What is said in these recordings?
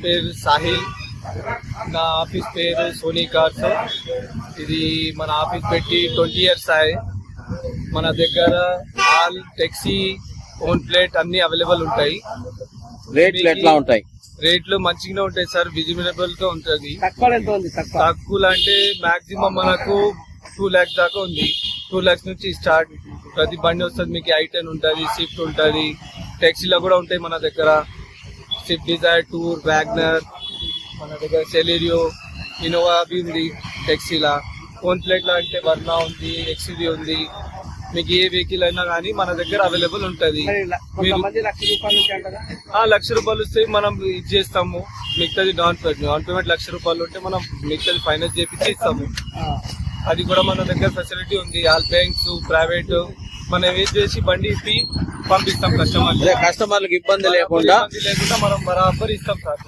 పేరు సాహిల్, నా ఆఫీస్ పేరు సోనీ కార్స్. ఇది మన ఆఫీస్ పెట్టి 20 years అయ్యాయి. మన దగ్గర ఆల్ టెక్సీ, ఓన్ ప్లేట్ అన్ని అవైలబుల్ ఉంటాయి. రేట్లు ఎట్లా ఉంటాయి? రేట్లు మంచిగానే ఉంటాయి సార్, విజిబుల్ గా ఉంటుంది. తక్కువ అంటే మాక్సిమం మనకు 2 lakhs దాకా ఉంది. 2 lakhs నుంచి స్టార్ట్. ప్రతి బండి వస్తుంది మీకు. i10 ఉంటుంది, స్విఫ్ట్ ఉంటుంది, టెక్సీలో కూడా ఉంటాయి మన దగ్గర. స్విఫ్ట్ డిజైర్, టూర్, వ్యాగ్నర్, మన దగ్గర సెలెరియో, ఇన్నోవా అవి ఉంది టెక్సీలా. ఓన్ ప్లేట్ లా అంటే వర్నా ఉంది, ఎక్స్యూవీ ఉంది. మీకు ఏ వెహికల్ అయినా కానీ మన దగ్గర అవైలబుల్ ఉంటుంది. ₹1,00,000 వస్తే మనం ఇది చేస్తాము. మిగతాది డౌన్ పేమెంట్ ₹1,00,000 ఉంటే మనం మిగతాది ఫైనాన్స్ చేపించి ఇస్తాము. అది కూడా మన దగ్గర ఫెసిలిటీ ఉంది. ఆల్ బ్యాంక్స్, ప్రైవేట్ మనం ఏం చేసి బండి ఇప్పి పంపిస్తాం కస్టమర్లకు ఇబ్బంది లేకుండా మనం బరాబర్ ఇస్తాం సార్.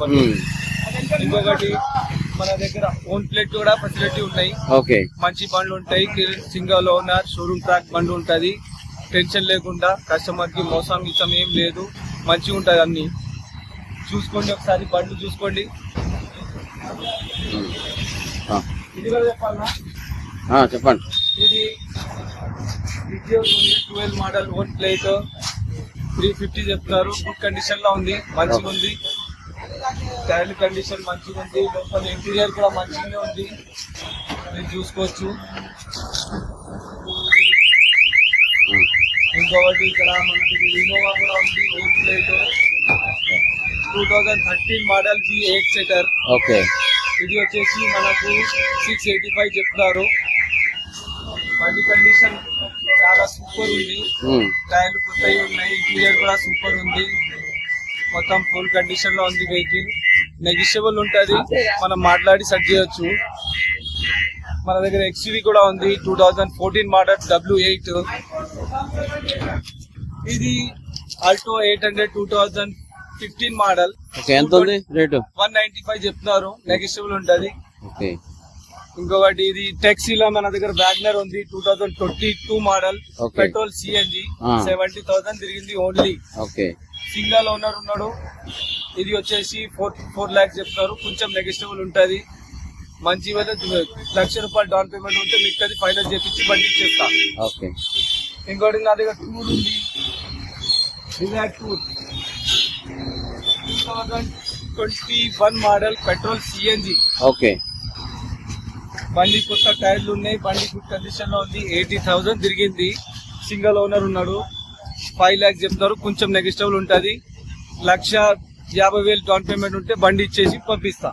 ఇంకొకటి మన దగ్గర ఓన్ ప్లేట్ కూడా ఫెసిలిటీ ఉన్నాయి. మంచి బండ్లు ఉంటాయి. సింగల్ ఓనర్ షోరూమ్ ట్రాక్ బండి ఉంటది. టెన్షన్ లేకుండా కస్టమర్ కి మోసం ఇస్తాం ఏం లేదు. మంచిగా ఉంటది. అన్ని చూసుకోండి, ఒకసారి బండ్లు చూసుకోండి. ఇది కూడా చెప్పాలన్నా? చెప్పండి. ఇది 12 మోడల్ ఓన్ ప్లేట్ 350 చెప్తారు. గుడ్ కండిషన్ లో ఉంది, మంచిగా ఉంది. టైర్ కండిషన్ మంచిగా ఉంది. లోపల ఇంటీరియర్ కూడా మంచిగానే ఉంది, మీరు చూసుకోవచ్చు. ఇంకొకటి ఇక్కడ మనకి ఇన్నోవా కూడా ఉంది, own plate 2013 model V8 seater. ఇది వచ్చేసి మనకు 685 చెప్తారు. బండి కండిషన్ చాలా సూపర్ ఉంది. టైర్లు కొత్తవి ఉన్నాయి, ఇంటీరియర్ కూడా సూపర్ ఉంది. మొత్తం ఫుల్ కండిషన్ లో ఉంది వెహికల్. నెగిషియబుల్ ఉంటది, మనం మాట్లాడి సెట్ చేయొచ్చు. మన దగ్గర ఎక్స్యూవీ కూడా ఉంది, 2014 మోడల్ W8. ఇది ఆల్టో 800 2015 మోడల్. ఎంత ఉంది రేటు? 195 చెప్తున్నారు, నెగిషియబుల్ ఉంటది. ఇంకొకటి ఇది టెక్సీలో మన దగ్గర వ్యాగ్నర్ ఉంది, 2022 మోడల్, పెట్రోల్ CNG, 70,000 తిరిగింది ఓన్లీ. సింగల్ ఓనర్ ఉన్నాడు. ఇది వచ్చేసి 4 lakhs చెప్తారు. కొంచెం నెగిషియబుల్ ఉంటది. మంచి ₹1,00,000 డౌన్ పేమెంట్ ఉంటే మిగతాది ఫైనాన్స్ చేపించి బండి ఇచ్చేస్తా. ఇంకోటి నా దగ్గర టూర్ ఉంది, Dzire tour 2021 model, petrol CNG. బండి కొత్త టైర్లు ఉన్నాయి, బండి గుడ్ కండిషన్ లో ఉంది. 80,000 తిరిగింది. సింగల్ ఓనర్ ఉన్నాడు. 5 lakhs చెప్తారు. కొంచెం నెగిషియబుల్ ఉంటది. 1,50,000 డౌన్ పేమెంట్ ఉంటే బండి ఇచ్చేసి పంపిస్తా.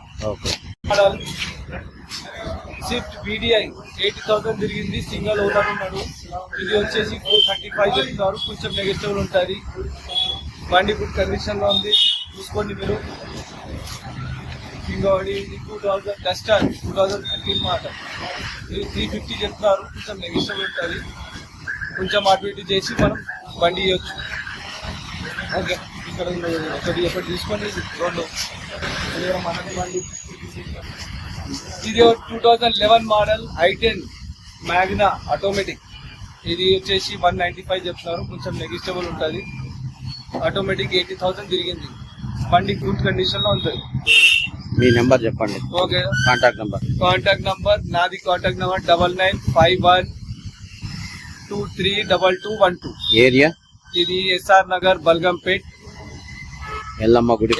స్విఫ్ట్ VDI 80,000 తిరిగింది. సింగల్ ఓనర్ ఉన్నాడు. ఇది వచ్చేసి 435 చెప్తారు. కొంచెం నెగిషియబుల్ ఉంటది. బండి గుడ్ కండిషన్ లో ఉంది, చూసుకోండి మీరు. ఇంకోటి 2000 డస్టర్ 2013 మోడల్. ఇది 350 చెప్తారు. కొంచెం నెగిషియబుల్ ఉంటుంది. కొంచెం అటు ఇటు చేసి మనం బండి ఇవ్వచ్చు. ఇక్కడ ఒకటి తీసుకోండి. రెండు మనకి బండి. ఇది 2011 మోడల్ i10 మ్యాగ్నా ఆటోమేటిక్. ఇది వచ్చేసి 195 చెప్తున్నారు. కొంచెం నెగిషియబుల్ ఉంటుంది. ఆటోమేటిక్ 80,000 తిరిగింది. బండి గుడ్ కండిషన్ లో ఉంటుంది. మీ నెంబర్ చెప్పండి. కాంటాక్ట్ నంబర్ నాది. Contact number 9951232212. ఏరియా? ఇది SR నగర్, బల్గంపేట్, ఎల్లమ్మ గుడి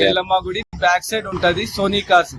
బ్యాక్ సైడ్ ఉంటది. Sony cars.